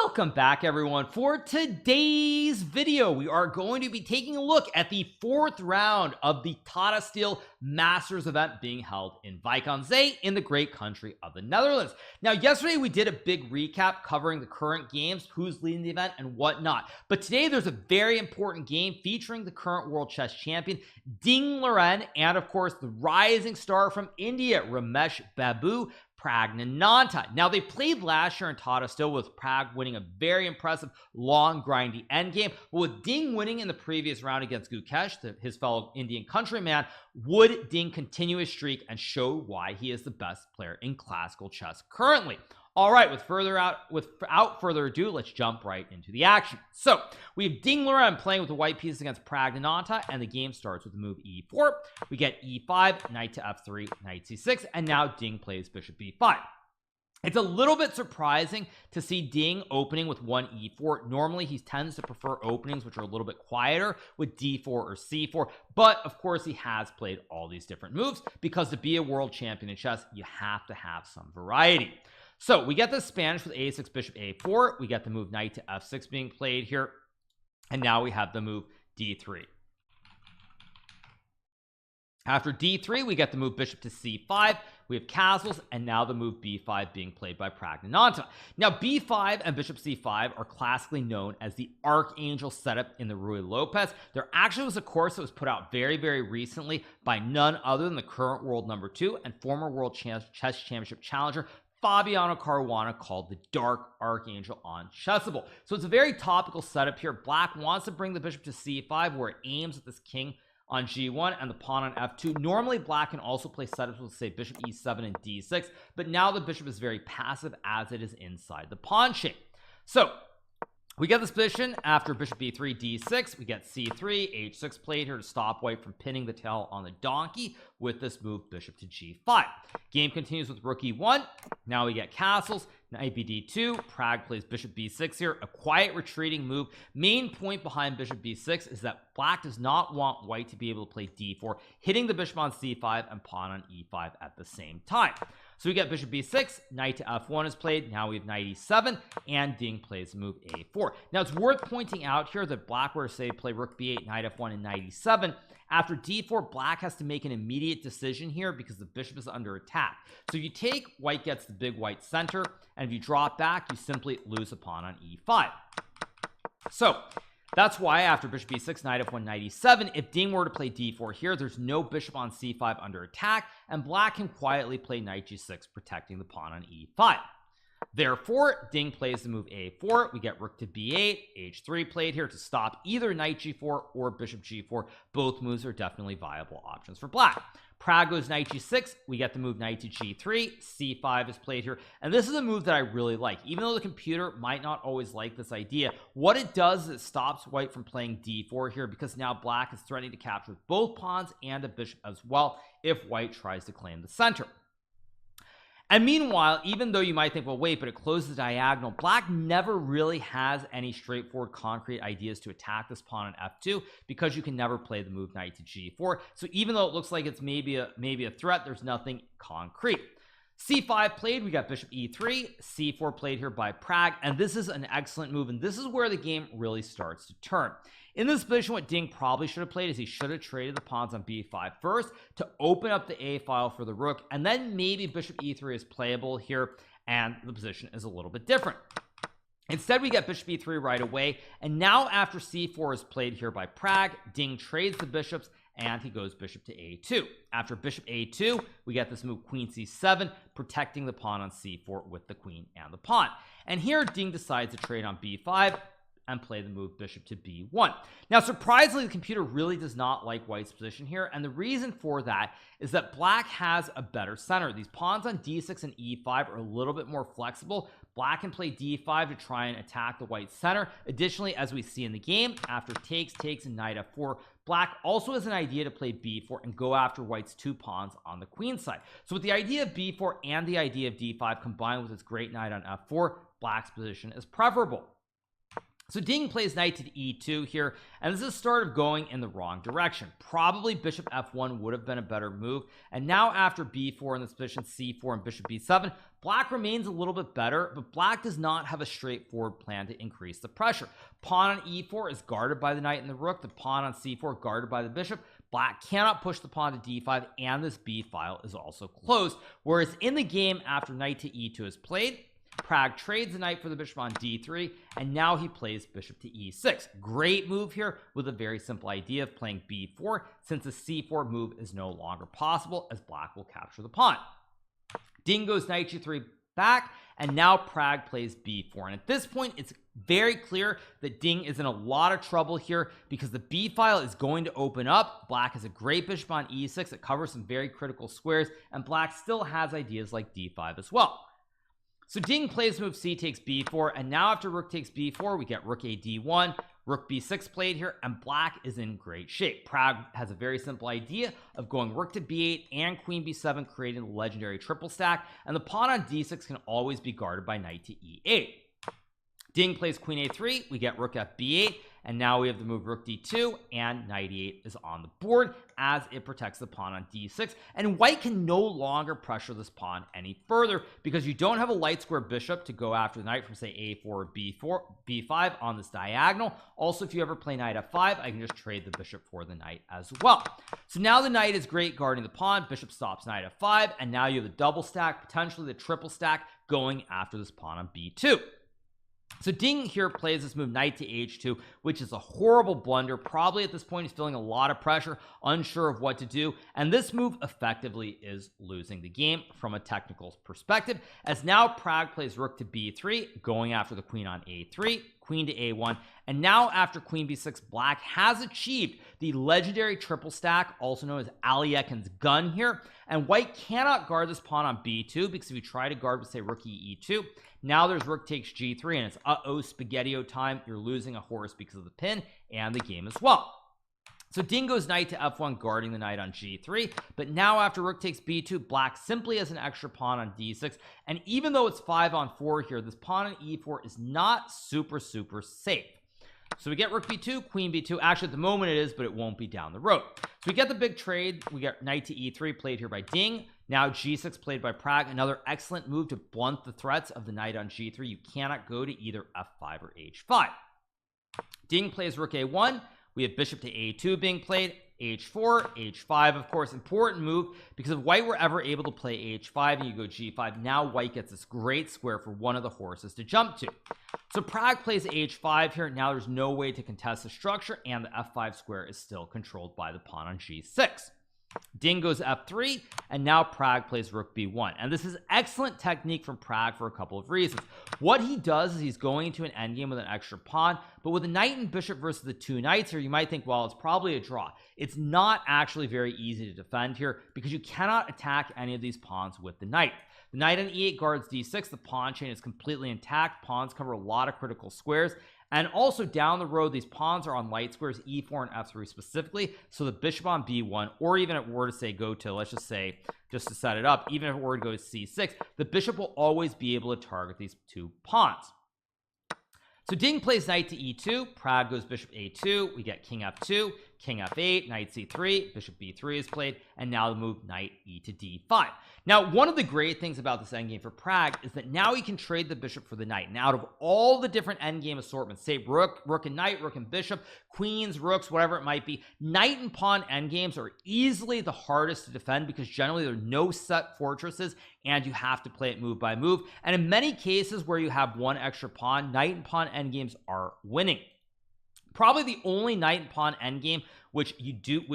Welcome back everyone. For today's video we are going to be taking a look at the fourth round of the Tata Steel Masters event being held in Wijk aan Zee in the great country of the Netherlands. Now yesterday we did a big recap covering the current games, who's leading the event and whatnot, but today there's a very important game featuring the current world chess champion Ding Liren and of course the rising star from India Ramesh Babu, Praggnanandhaa. Now they played last year in Tata Steel with Pragg winning a very impressive long grindy endgame, but with Ding winning in the previous round against Gukesh, his fellow Indian countryman. Would Ding continue his streak and show why he is the best player in classical chess currently? All right, without further ado, let's jump right into the action. So we have Ding Liren playing with the white pieces against Praggnanandhaa, and the game starts with the move e4. We get e5, knight to f3, knight c6, and now Ding plays bishop b5. It's a little bit surprising to see Ding opening with one e4. Normally he tends to prefer openings which are a little bit quieter with d4 or c4, but of course he has played all these different moves because to be a world champion in chess you have to have some variety. So we get the Spanish with a6 bishop a4. We get the move knight to f6 being played here, and now we have the move d3. After d3 we get the move bishop to c5. We have castles, and now the move b5 being played by Praggnanandhaa. Now b5 and bishop c5 are classically known as the Archangel setup in the Ruy Lopez. There actually was a course that was put out very recently by none other than the current world number 2 and former world chess championship challenger Fabiano Caruana, called the Dark Archangel on Chessable. So it's a very topical setup here. Black wants to bring the bishop to c5 where it aims at this king on g1 and the pawn on f2. Normally black can also play setups with say bishop e7 and d6, but now the bishop is very passive as it is inside the pawn chain. So we get this position after bishop b3 d6. We get c3 h6 played here to stop white from pinning the tail on the donkey with this move bishop to g5. Game continues with rook e1. Now we get castles, knight bd2. Pragg plays bishop b6 here, a quiet retreating move. Main point behind bishop b6 is that black does not want white to be able to play d4, hitting the bishop on c5 and pawn on e5 at the same time. So we get bishop b6, knight to f1 is played. Now we have knight e7, and Ding plays move a4. Now it's worth pointing out here that black were to say play rook b8, knight f1, and knight e7. After d4, black has to make an immediate decision here because the bishop is under attack. So if you take, white gets the big white center, and if you drop back, you simply lose a pawn on e5. So that's why after bishop b6, knight f1, knight e7, if Ding were to play d4 here, there's no bishop on c5 under attack, and black can quietly play knight g6, protecting the pawn on e5. Therefore Ding plays the move a4. We get rook to b8, h3 played here to stop either knight g4 or bishop g4. Both moves are definitely viable options for black. Pragg goes knight g6. We get the move knight to g3. c5 is played here, and this is a move that I really like. Even though the computer might not always like this idea, what it does is it stops white from playing d4 here because now black is threatening to capture both pawns and a bishop as well if white tries to claim the center. And meanwhile, even though you might think, well, wait, but it closes diagonal, black never really has any straightforward concrete ideas to attack this pawn on f2 because you can never play the move knight to g4. So even though it looks like it's maybe a threat, there's nothing concrete. c5 played. We got bishop e3, c4 played here by Pragg, and this is an excellent move, and this is where the game really starts to turn. In this position, what Ding probably should have played is he should have traded the pawns on b5 first to open up the a file for the rook, and then maybe bishop e3 is playable here and the position is a little bit different. Instead we get bishop e3 right away, and now after c4 is played here by Pragg, Ding trades the bishops and he goes bishop to a2. After bishop a2, we get this move queen c7, protecting the pawn on c4 with the queen and the pawn. And here Ding decides to trade on b5 and play the move bishop to b1. Now surprisingly, the computer really does not like white's position here, and the reason for that is that black has a better center. These pawns on d6 and e5 are a little bit more flexible. Black can play d5 to try and attack the white center. Additionally, as we see in the game, after takes and knight f4, black also has an idea to play b4 and go after white's two pawns on the queen side. So with the idea of b4 and the idea of d5 combined with its great knight on f4, black's position is preferable. So Ding plays knight to e2 here, and this is the start of going in the wrong direction. Probably bishop f1 would have been a better move, and now after b4 in this position, c4 and bishop b7, black remains a little bit better, but black does not have a straightforward plan to increase the pressure. Pawn on e4 is guarded by the knight and the rook, the pawn on c4 guarded by the bishop. Black cannot push the pawn to d5, and this b file is also closed. Whereas in the game, after knight to e2 is played, Pragg trades the knight for the bishop on d3, and now he plays bishop to e6. Great move here with a very simple idea of playing b4, since the c4 move is no longer possible as black will capture the pawn. Ding goes knight g3 back, and now Pragg plays b4. And at this point, it's very clear that Ding is in a lot of trouble here because the b file is going to open up. Black has a great bishop on e6 that covers some very critical squares, and black still has ideas like d5 as well. So Ding plays move c takes b4, and now after rook takes b4, we get rook a d1, rook b6 played here, and black is in great shape. Pragg has a very simple idea of going rook to b8 and queen b7, creating the legendary triple stack, and the pawn on d6 can always be guarded by knight to e8. Ding plays queen a3, we get rook f b8, and now we have the move rook d2, and knight e8 is on the board as it protects the pawn on d6, and white can no longer pressure this pawn any further because you don't have a light square bishop to go after the knight from say a4 or b5 on this diagonal. Also, if you ever play knight f5, I can just trade the bishop for the knight as well. So now the knight is great guarding the pawn, bishop stops knight f5, and now you have the double stack, potentially the triple stack, going after this pawn on b2. So Ding here plays this move knight to h2, which is a horrible blunder. Probably at this point he's feeling a lot of pressure, unsure of what to do, and this move effectively is losing the game from a technical perspective, as now Pragg plays rook to b3, going after the queen on a3, queen to a1, and now after queen b6, black has achieved the legendary triple stack, also known as Aliekin's gun here, and white cannot guard this pawn on b2 because if you try to guard with say rook e2, now there's rook takes g3, and it's spaghetti-o time. You're losing a horse because of the pin and the game as well. So Ding goes knight to f1, guarding the knight on g3, but now after rook takes b2, black simply has an extra pawn on d6, and even though it's 5-on-4 here, this pawn on e4 is not super safe. So we get rook b2, queen b2. Actually, at the moment it is, but it won't be down the road. So we get the big trade. We get knight to e3 played here by Ding. Now g6 played by Pragg. Another excellent move to blunt the threats of the knight on g3. You cannot go to either f5 or h5. Ding plays rook a1. We have bishop to a2 being played, h4, h5, of course, important move because if white were ever able to play h5 and you go g5, now white gets this great square for one of the horses to jump to. So Pragg plays h5 here. Now there's no way to contest the structure, and the f5 square is still controlled by the pawn on g6. Ding goes f3, and now Pragg plays rook b1, and this is excellent technique from Pragg for a couple of reasons. What he does is he's going into an endgame with an extra pawn, but with a knight and bishop versus the two knights here, you might think, well, it's probably a draw. It's not actually very easy to defend here because you cannot attack any of these pawns with the knight. The knight on e8 guards d6, the pawn chain is completely intact, pawns cover a lot of critical squares, and also down the road these pawns are on light squares, e4 and f3 specifically, so the bishop on b1, or even if it were to say go to, let's just say, just to set it up, even if it were to go to c6, the bishop will always be able to target these two pawns. So Ding plays knight to e2, Pragg goes bishop a2, we get king f2, king f8, knight c3, bishop b3 is played, and now the move knight e to d5. Now, one of the great things about this endgame for Pragg is that now he can trade the bishop for the knight. Now, out of all the different endgame assortments, say rook and knight, rook and bishop, queens, rooks, whatever it might be, knight and pawn endgames are easily the hardest to defend because generally there are no set fortresses and you have to play it move by move. And in many cases where you have one extra pawn, knight and pawn endgames are winning. Probably the only knight and pawn endgame which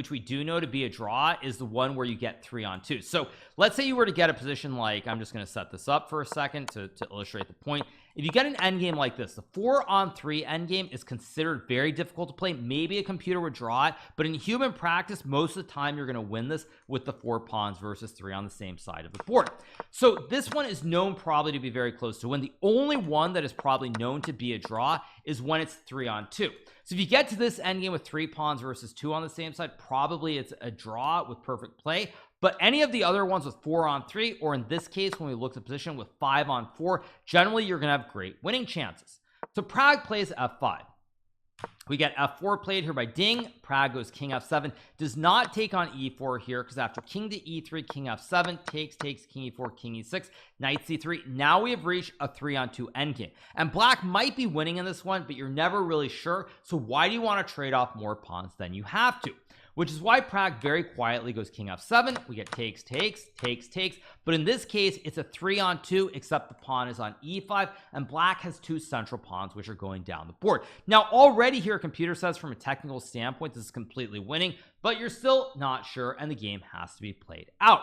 we do know to be a draw is the one where you get 3-on-2. So let's say you were to get a position like, I'm just going to set this up for a second to illustrate the point. If you get an endgame like this, the 4-on-3 endgame is considered very difficult to play. Maybe a computer would draw it, but in human practice, most of the time you're going to win this with the 4 pawns versus 3 on the same side of the board. So this one is known probably to be very close to win. The only one that is probably known to be a draw is when it's 3-on-2. So if you get to this endgame with 3 pawns versus 2 on the same side, probably it's a draw with perfect play. But any of the other ones with 4-on-3, or in this case, when we look at position with 5-on-4, generally you're going to have great winning chances. So Pragg plays f5. We get f4 played here by Ding. Pragg goes king f7, does not take on e4 here, because after king to e3, king f7, takes, king e4, king e6, knight c3. Now we have reached a 3-on-2 endgame, and black might be winning in this one, but you're never really sure. So why do you want to trade off more pawns than you have to? Which is why Pragg very quietly goes king f7. We get takes, but in this case it's a 3-on-2, except the pawn is on e5, and black has two central pawns which are going down the board. Now already here, computer says from a technical standpoint this is completely winning, but you're still not sure, and the game has to be played out.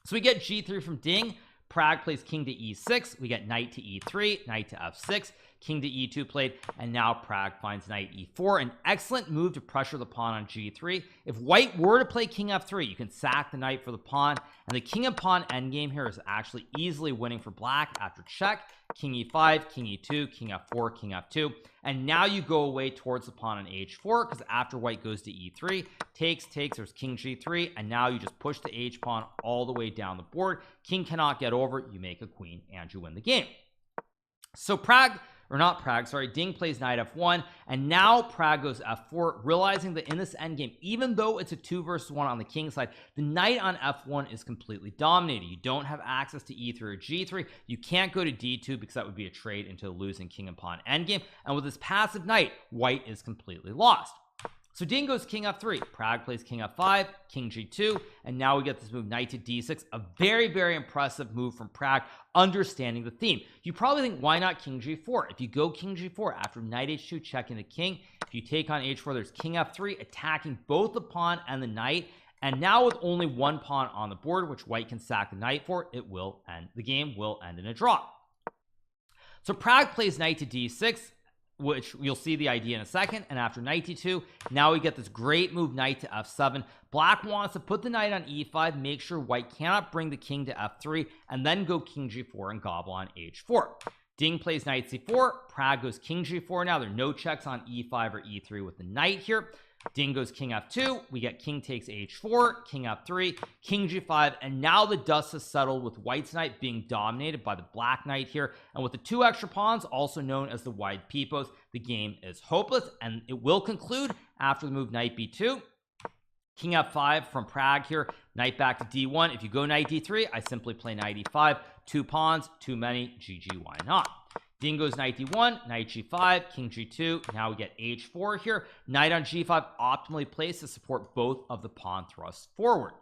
So we get g3 from Ding. Pragg plays king to e6. We get knight to e3, knight to f6, king to e2 played, and now Pragg finds knight e4, an excellent move to pressure the pawn on g3. If white were to play king f3, you can sack the knight for the pawn, and the king and pawn endgame here is actually easily winning for black after check, king e5, king e2, king f4, king f2, and now you go away towards the pawn on h4, because after white goes to e3, takes, there's king g3, and now you just push the h pawn all the way down the board. King cannot get over, you make a queen, and you win the game. So Ding plays knight f1, and now Pragg goes f4, realizing that in this endgame, even though it's a 2 versus 1 on the king side, the knight on f1 is completely dominated. You don't have access to e3 or g3. You can't go to d2 because that would be a trade into a losing king and pawn endgame, and with this passive knight, white is completely lost. So Ding goes king f3, Pragg plays king f5, king g2, and now we get this move knight to d6, a very impressive move from Pragg, understanding the theme. You probably think, why not king g4? If you go king g4 after knight h2 checking the king, if you take on h4, there's king f3 attacking both the pawn and the knight, and now with only one pawn on the board, which white can sack the knight for, the game will end in a draw. So Pragg plays knight to d6, which you'll see the idea in a second, and after knight d2, now we get this great move knight to f7. Black wants to put the knight on e5, make sure white cannot bring the king to f3, and then go king g4 and gobble on h4. Ding plays knight c4, Pragg goes king g4. Now there are no checks on e5 or e3 with the knight here. Ding goes king f2, we get king takes h4, king f3, king g5, and now the dust has settled with white's knight being dominated by the black knight here, and with the two extra pawns, also known as the wide pipos, the game is hopeless, and it will conclude after the move knight b2, king f5 from Pragg here, knight back to d1. If you go knight d3, I simply play knight e5, two pawns, too many, GG, why not? Ding goes knight d1, knight g5, king g2. Now we get h4 here. Knight on g5 optimally placed to support both of the pawn thrusts forward.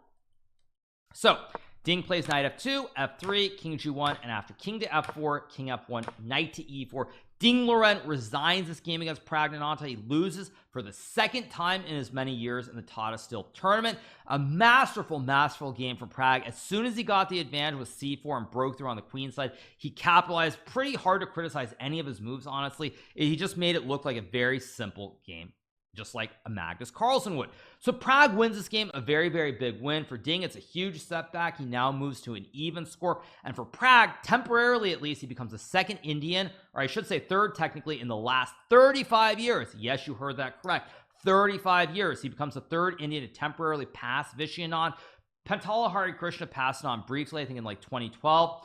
So Ding plays knight f2, f3, king g1, and after king to f4, king f1, knight to e4. Ding Liren resigns this game against Praggnanandhaa. He loses for the second time in as many years in the Tata Steel tournament. A masterful game from Pragg. As soon as he got the advantage with c4 and broke through on the queen side, he capitalized. Pretty hard to criticize any of his moves, honestly. He just made it look like a very simple game, just like a Magnus Carlsen would. So Pragg wins this game, a very big win. For Ding, it's a huge setback. He now moves to an even score, and for Pragg, temporarily at least, he becomes the second Indian, or I should say third technically, in the last 35 years. Yes, you heard that correct. 35 years. He becomes the third Indian to temporarily pass Vishy Anand. Pentala Hari Krishna passed on briefly, I think in like 2012.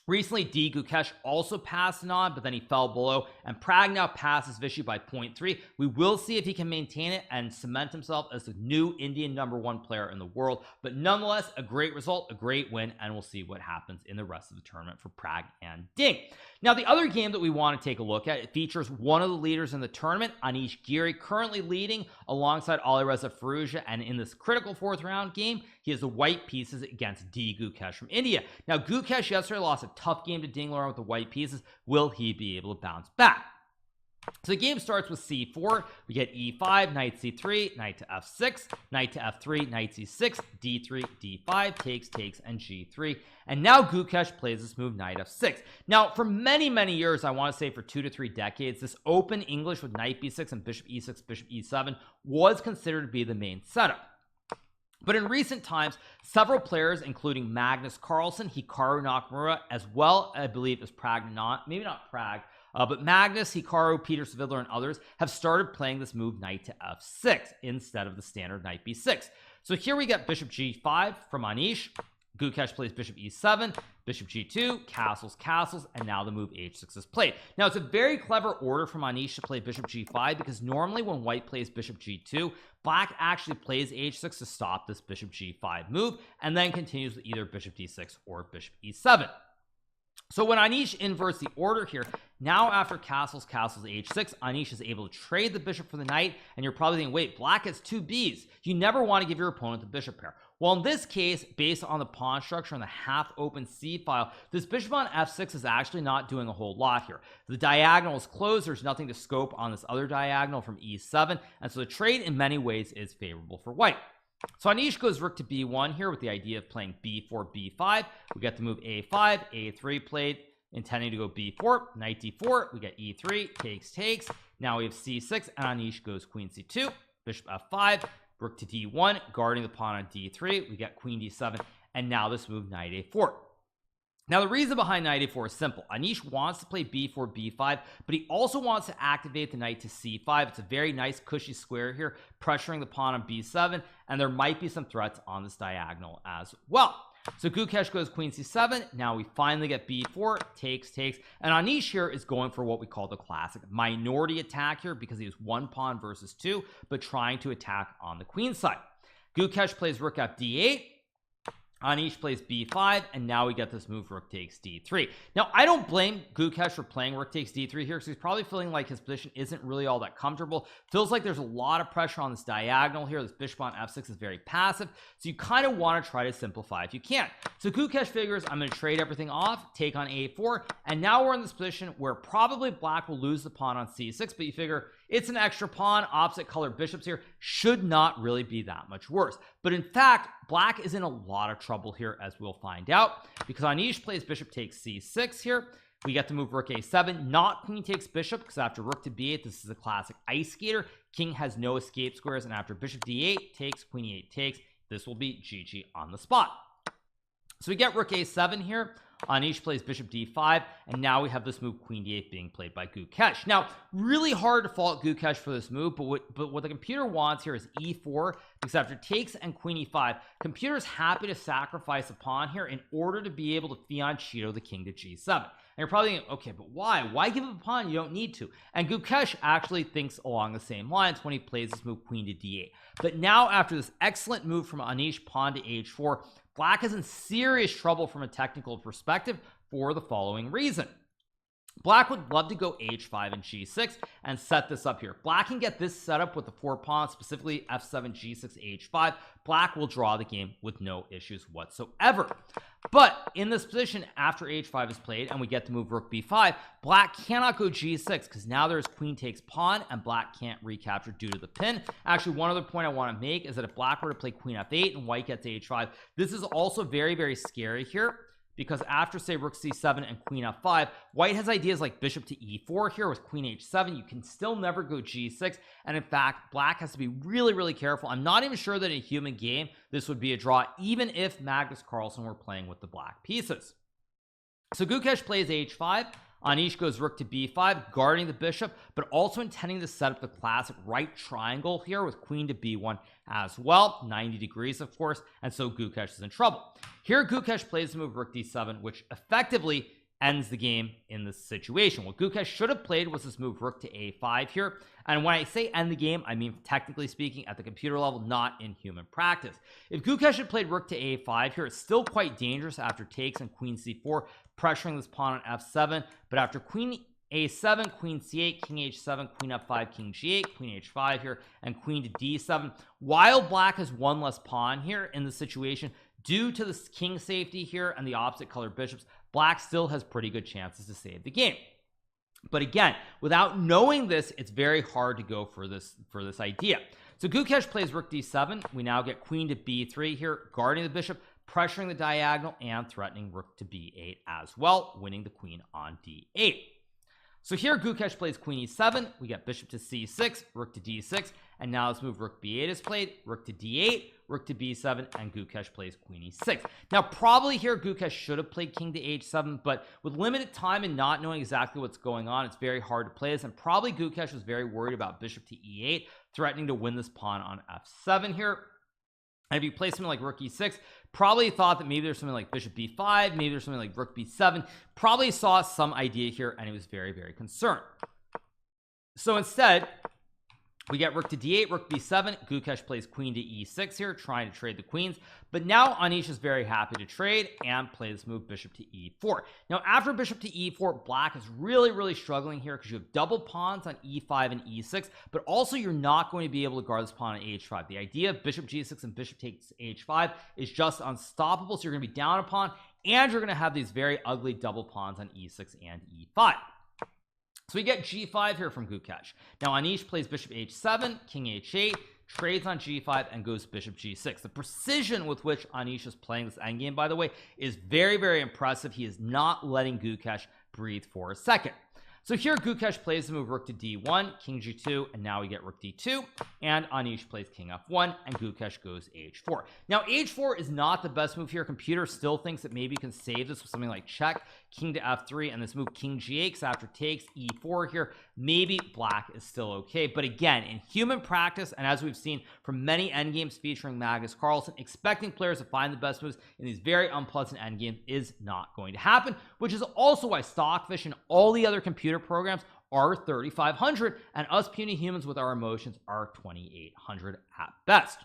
Recently, Gukesh also passed Anand, but then he fell below, and Pragg now passes Vishy by 0.3. We will see if he can maintain it and cement himself as the new Indian #1 player in the world, but nonetheless, a great result, a great win, and we'll see what happens in the rest of the tournament for Pragg and Ding. Now, the other game that we want to take a look at, it features one of the leaders in the tournament, Anish Giri, currently leading alongside Alireza Firouzja, and in this critical fourth round game, he has the white pieces against Gukesh from India. Now, Gukesh yesterday lost a tough game to Ding Liren with the white pieces. Will he be able to bounce back? So the game starts with c4. We get e5, knight c3, knight to f6, knight to f3, knight c6, d3, d5, takes, and g3. And now Gukesh plays this move, knight f6. Now, for many years, I want to say for 2 to 3 decades, this open English with knight b6 and bishop e6, bishop e7 was considered to be the main setup. But in recent times, several players, including Magnus Carlsen, Hikaru Nakamura, as well, I believe, as Praggnanandhaa, maybe not Pragg, but Magnus, Hikaru, Peter Svidler, and others have started playing this move knight to f6 instead of the standard knight b6. So here we get bishop g5 from Anish. Gukesh plays bishop e7, bishop g2, castles, castles, and now the move h6 is played. Now it's a very clever order from Anish to play bishop g5, because normally when white plays bishop g2, black actually plays h6 to stop this bishop g5 move, and then continues with either bishop d6 or bishop e7. So when Anish inverts the order here, now after castles, castles, h6, Anish is able to trade the bishop for the knight, and you're probably thinking, wait, black has two b's. You never want to give your opponent the bishop pair. Well, in this case, based on the pawn structure on the half open c file, this bishop on f6 is actually not doing a whole lot here. The diagonal is closed. There's nothing to scope on this other diagonal from e7, and so the trade in many ways is favorable for white. So Anish goes rook to b1 here with the idea of playing b4, b5. We get the move a5, a3 played, intending to go b4, knight d4. We get e3, takes. Now we have c6, and Anish goes queen c2, bishop f5, rook to d1, guarding the pawn on d3. We get queen d7, and now this move knight a4. Now the reason behind knight a4 is simple. Anish wants to play b4, b5, but he also wants to activate the knight to c5. It's a very nice cushy square here, pressuring the pawn on b7, and there might be some threats on this diagonal as well. So Gukesh goes queen c7. Now we finally get b4, takes, and Anish here is going for what we call the classic minority attack here, because he has one pawn versus two, but trying to attack on the queen side. Gukesh plays rook f d8, Anish plays b5, and now we get this move rook takes d3. Now I don't blame Gukesh for playing rook takes d3 here, because he's probably feeling like his position isn't really all that comfortable. Feels like there's a lot of pressure on this diagonal here. This bishop on f6 is very passive, so you kind of want to try to simplify if you can. So Gukesh figures, I'm going to trade everything off, take on a4, and now we're in this position where probably black will lose the pawn on c6, but you figure it's an extra pawn, opposite color bishops here, should not really be that much worse. But in fact, black is in a lot of trouble here, as we'll find out, because Anish plays bishop takes c6 here. We get to move rook a7, not queen takes bishop, because after rook to b8, this is a classic ice skater. King has no escape squares, and after bishop d8 takes, queen e8 takes, this will be GG on the spot. So we get rook a7 here. Anish plays bishop d5, and now we have this move queen d8 being played by Gukesh. Now really hard to fault Gukesh for this move, but what the computer wants here is e4, because after takes and queen e5, computer's happy to sacrifice a pawn here in order to be able to Fianchetto Cheeto the king to g7. And you're probably thinking, okay, but why give up a pawn? You don't need to. And Gukesh actually thinks along the same lines when he plays this move queen to d8. But now after this excellent move from Anish, pawn to h4, black is in serious trouble from a technical perspective for the following reason. Black would love to go h5 and g6 and set this up here. Black can get this set up with the four pawns, specifically f7, g6, h5. Black will draw the game with no issues whatsoever. But in this position, after h5 is played and we get to move rook b5, black cannot go g6, because now there's queen takes pawn and black can't recapture due to the pin. Actually, one other point I want to make is that if black were to play queen f8 and white gets h5, this is also very scary here, because after say rook c7 and queen f5, white has ideas like bishop to e4 here with queen h7. You can still never go g6, and in fact black has to be really careful. I'm not even sure that in a human game this would be a draw, even if Magnus Carlsen were playing with the black pieces. So Gukesh plays h5. Anish goes rook to b5, guarding the bishop, but also intending to set up the classic right triangle here with queen to b1 as well, 90 degrees of course, and so Gukesh is in trouble. Here Gukesh plays the move rook d7, which effectively ends the game in this situation. What Gukesh should have played was this move rook to a5 here, and when I say end the game, I mean technically speaking at the computer level, not in human practice. If Gukesh had played rook to a5 here, it's still quite dangerous after takes and queen c4, pressuring this pawn on f7, but after queen a7, queen c8, king h7, queen f5, king g8, queen h5 here, and queen to d7, while black has one less pawn here in the situation, due to this king safety here and the opposite color bishops, black still has pretty good chances to save the game. But again, without knowing this, it's very hard to go for this idea. So Gukesh plays rook d7. We now get queen to b3 here, guarding the bishop, pressuring the diagonal, and threatening rook to b8 as well, winning the queen on d8. So here Gukesh plays queen e7. We get bishop to c6, rook to d6, and now let's move rook b8 is played, rook to d8, rook to b7, and Gukesh plays queen e6. Now probably here Gukesh should have played king to h7, but with limited time and not knowing exactly what's going on, it's very hard to play this, and probably Gukesh was very worried about bishop to e8, threatening to win this pawn on f7 here. And if you play something like rook e6, probably thought that maybe there's something like bishop b5, maybe there's something like rook b7, probably saw some idea here, and he was very, very concerned. So instead, we get rook to d8, rook b7. Gukesh plays queen to e6 here, trying to trade the queens. But now Anish is very happy to trade and play this move bishop to e4. Now after bishop to e4, black is really, really struggling here because you have double pawns on e5 and e6, but also you're not going to be able to guard this pawn on h5. The idea of bishop g6 and bishop takes h5 is just unstoppable. So you're going to be down a pawn, and you're going to have these very ugly double pawns on e6 and e5. So we get g5 here from Gukesh. Now Anish plays bishop h7, king h8, trades on g5, and goes bishop g6. The precision with which Anish is playing this endgame, by the way, is very, very impressive. He is not letting Gukesh breathe for a second. So here Gukesh plays the move rook to d1, king g2, and now we get rook d2, and Anish plays king f1, and Gukesh goes h4. Now h4 is not the best move here. Computer still thinks that maybe you can save this with something like check, king to f3, and this move king g8, because after takes e4 here, maybe black is still okay. But again, in human practice, and as we've seen from many endgames featuring Magnus Carlsen, expecting players to find the best moves in these very unpleasant endgames is not going to happen, which is also why Stockfish and all the other computer programs are 3,500, and us puny humans with our emotions are 2,800 at best.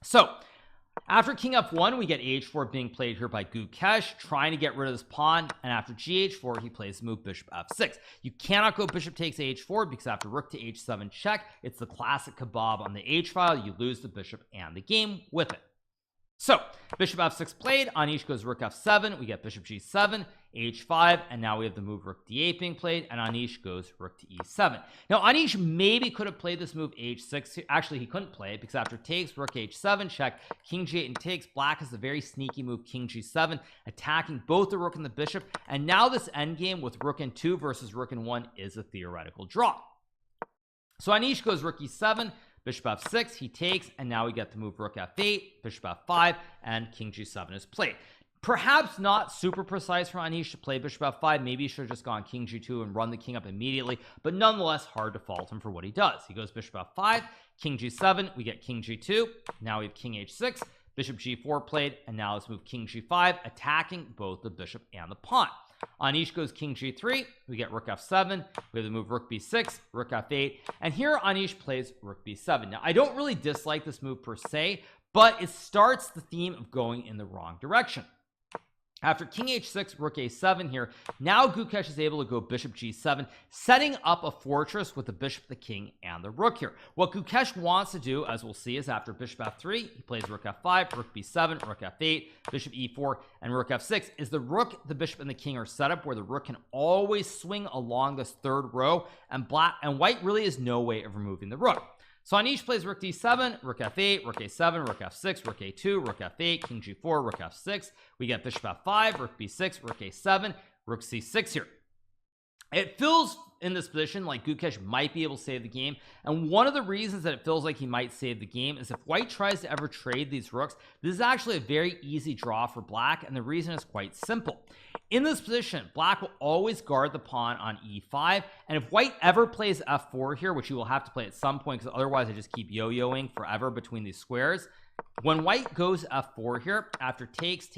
So after king f1, we get h4 being played here by Gukesh, trying to get rid of this pawn, and after gh4, he plays the move bishop f6. You cannot go bishop takes h4 because after rook to h7 check, it's the classic kebab on the h file. You lose the bishop and the game with it. So bishop f6 played, Anish goes rook f7, we get bishop g7, h5, and now we have the move rook d8 being played, and Anish goes rook to e7. Now Anish maybe could have played this move h6. Actually, he couldn't play it because after takes, rook h7 check, king g8 and takes, black has a very sneaky move king g7, attacking both the rook and the bishop, and now this endgame with rook n2 versus rook n1 is a theoretical draw. So Anish goes rook e7, bishop f6, he takes, and now we get the move rook f8, bishop f5, and king g7 is played. Perhaps not super precise for Anish to play bishop f5. Maybe he should have just gone king g2 and run the king up immediately, but nonetheless hard to fault him for what he does. He goes bishop f5, king g7, we get king g2, now we have king h6, bishop g4 played, and now let's move king g5, attacking both the bishop and the pawn. Anish goes king g3, we get rook f7, we have the move rook b6, rook f8, and here Anish plays rook b7. Now I don't really dislike this move per se, but it starts the theme of going in the wrong direction. After king h6, rook a7 here, now Gukesh is able to go bishop g7, setting up a fortress with the bishop, the king, and the rook here. What Gukesh wants to do, as we'll see, is after bishop f3, he plays rook f5, rook b7, rook f8, bishop e4, and rook f6, is the rook, the bishop, and the king are set up where the rook can always swing along this third row, and white really has no way of removing the rook. So Anish plays rook d7, rook f8, rook a7, rook f6, rook a2, rook f8, king g4, rook f6. We get bishop f5, rook b6, rook a7, rook c6 here. It feels in this position like Gukesh might be able to save the game, and one of the reasons that it feels like he might save the game is if white tries to ever trade these rooks, this is actually a very easy draw for black, and the reason is quite simple. In this position, black will always guard the pawn on e5, and if white ever plays f4 here, which he will have to play at some point because otherwise I just keep yo-yoing forever between these squares, when white goes f4 here, after takes,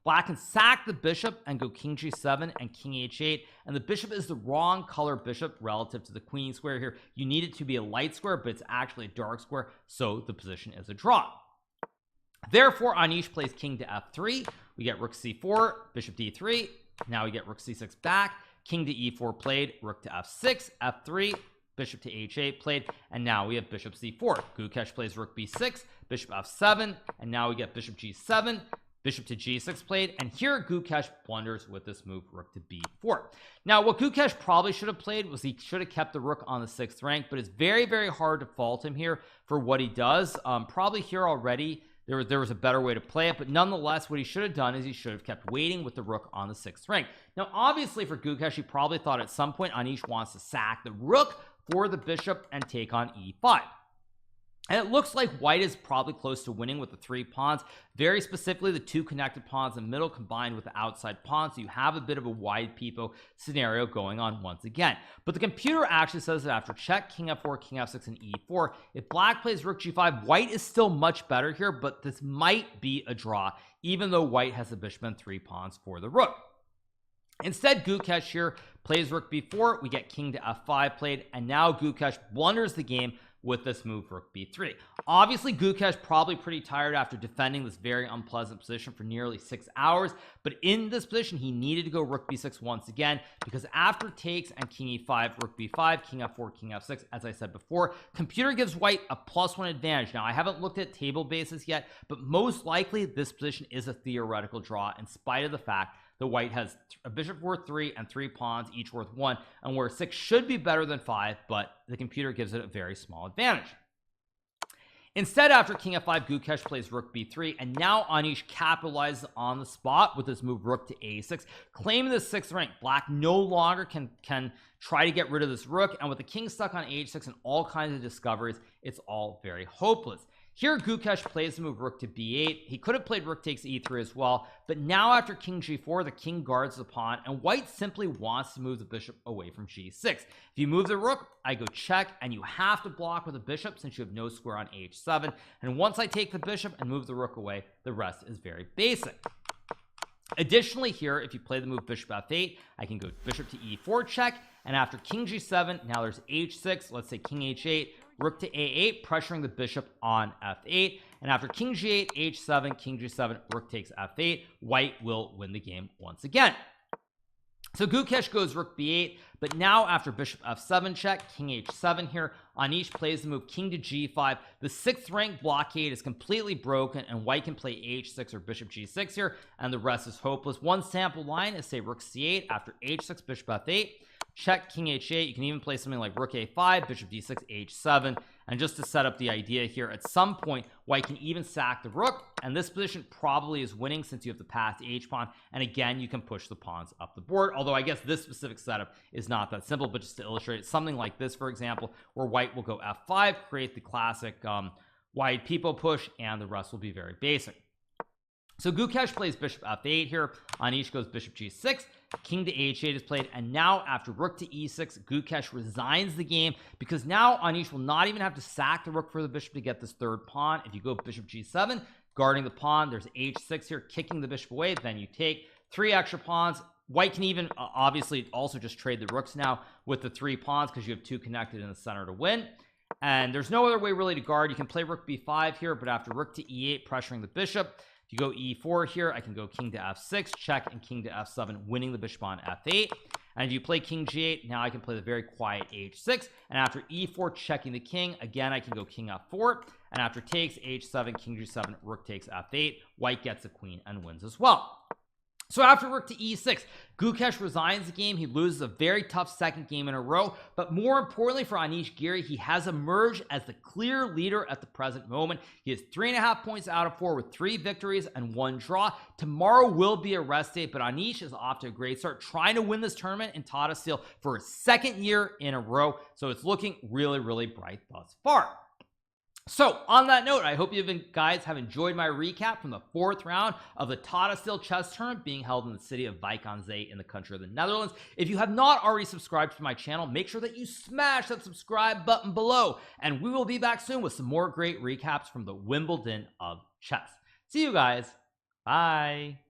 black can sack the bishop and go king g7 and king h8, and the bishop is the wrong color bishop relative to the queen square here. You need it to be a light square, but it's actually a dark square, so the position is a draw. Therefore, Anish plays king to f3, we get rook c4, bishop d3, now we get rook c6 back, king to e4 played, rook to f6, f3, bishop to h8 played, and now we have bishop c4. Gukesh plays rook b6, bishop f7, and now we get bishop g7, bishop to g6 played, and here Gukesh blunders with this move rook to b4. Now what Gukesh probably should have played was he should have kept the rook on the 6th rank, but it's very, very hard to fault him here for what he does. Probably here already there was a better way to play it, but nonetheless what he should have done is he should have kept waiting with the rook on the 6th rank. Now obviously for Gukesh, he probably thought at some point Anish wants to sack the rook for the bishop and take on e5. And it looks like white is probably close to winning with the 3 pawns, very specifically the 2 connected pawns in the middle combined with the outside pawn. So you have a bit of a wide peepo scenario going on once again. But the computer actually says that after check, king f4, king f6, and e4, if black plays rook g5, white is still much better here, but this might be a draw, even though white has the bishop and 3 pawns for the rook. Instead, Gukesh here plays rook b4. We get king to f5 played, and now Gukesh blunders the game with this move rook b3. Obviously Gukesh probably pretty tired after defending this very unpleasant position for nearly 6 hours, but in this position he needed to go rook b6 once again, because after takes and king e5, rook b5, king f4, king f6, as I said before, computer gives white a +1 advantage. Now I haven't looked at table basis yet, but most likely this position is a theoretical draw in spite of the fact the white has a bishop worth 3 and 3 pawns each worth 1, and where 6 should be better than 5, but the computer gives it a very small advantage. Instead, after king f5, Gukesh plays rook b3, and now Anish capitalizes on the spot with this move rook to a6, claiming the 6th rank. Black no longer can try to get rid of this rook, and with the king stuck on h6 and all kinds of discoveries, it's all very hopeless. Here Gukesh plays the move rook to b8. He could have played rook takes e3 as well, but now after king g4, the king guards the pawn, and white simply wants to move the bishop away from g6. If you move the rook, I go check, and you have to block with a bishop since you have no square on h7, and once I take the bishop and move the rook away, the rest is very basic. Additionally, here if you play the move bishop f8, I can go bishop to e4 check, and after king g7, now there's h6, let's say king h8, rook to a8, pressuring the bishop on f8, and after king g8, h7, king g7, rook takes f8, white will win the game once again. So Gukesh goes rook b8, but now after bishop f7 check, king h7 here, Anish plays the move king to g5. The 6th rank blockade is completely broken, and white can play h6 or bishop g6 here, and the rest is hopeless. One sample line is say rook c8 after h6, bishop f8, check, king h8. You can even play something like rook a5, bishop d6, h7, and just to set up the idea here, at some point white can even sack the rook, and this position probably is winning since you have the passed h pawn, and again you can push the pawns up the board, although I guess this specific setup is not that simple. But just to illustrate something like this, for example, where white will go f5, create the classic wide peepo push, and the rest will be very basic. So Gukesh plays bishop f8 here, Anish goes bishop g6, king to h8 is played, and now after rook to e6, Gukesh resigns the game, because now Anish will not even have to sack the rook for the bishop to get this 3rd pawn. If you go bishop g7, guarding the pawn, there's h6 here, kicking the bishop away, then you take 3 extra pawns. White can even obviously also just trade the rooks now with the 3 pawns, because you have 2 connected in the center to win, and there's no other way really to guard. You can play rook b5 here, but after rook to e8, pressuring the bishop, if you go e4 here, I can go king to f6 check, and king to f7, winning the bishop on f8. And if you play king g8, now I can play the very quiet h6, and after e4 checking the king, again I can go king f4, and after takes h7, king g7, rook takes f8, white gets the queen and wins as well. So after rook to e6, Gukesh resigns the game. He loses a very tough 2nd game in a row, but more importantly for Anish Giri, he has emerged as the clear leader at the present moment. He has 3.5 points out of 4 with 3 victories and 1 draw. Tomorrow will be a rest day, but Anish is off to a great start, trying to win this tournament in Tata Steel for his 2nd year in a row, so it's looking really, really bright thus far. So on that note, I hope you guys have enjoyed my recap from the 4th round of the Tata Steel chess tournament being held in the city of Wijk aan Zee in the country of the Netherlands. If you have not already subscribed to my channel, make sure that you smash that subscribe button below, and we will be back soon with some more great recaps from the Wimbledon of chess. See you guys. Bye.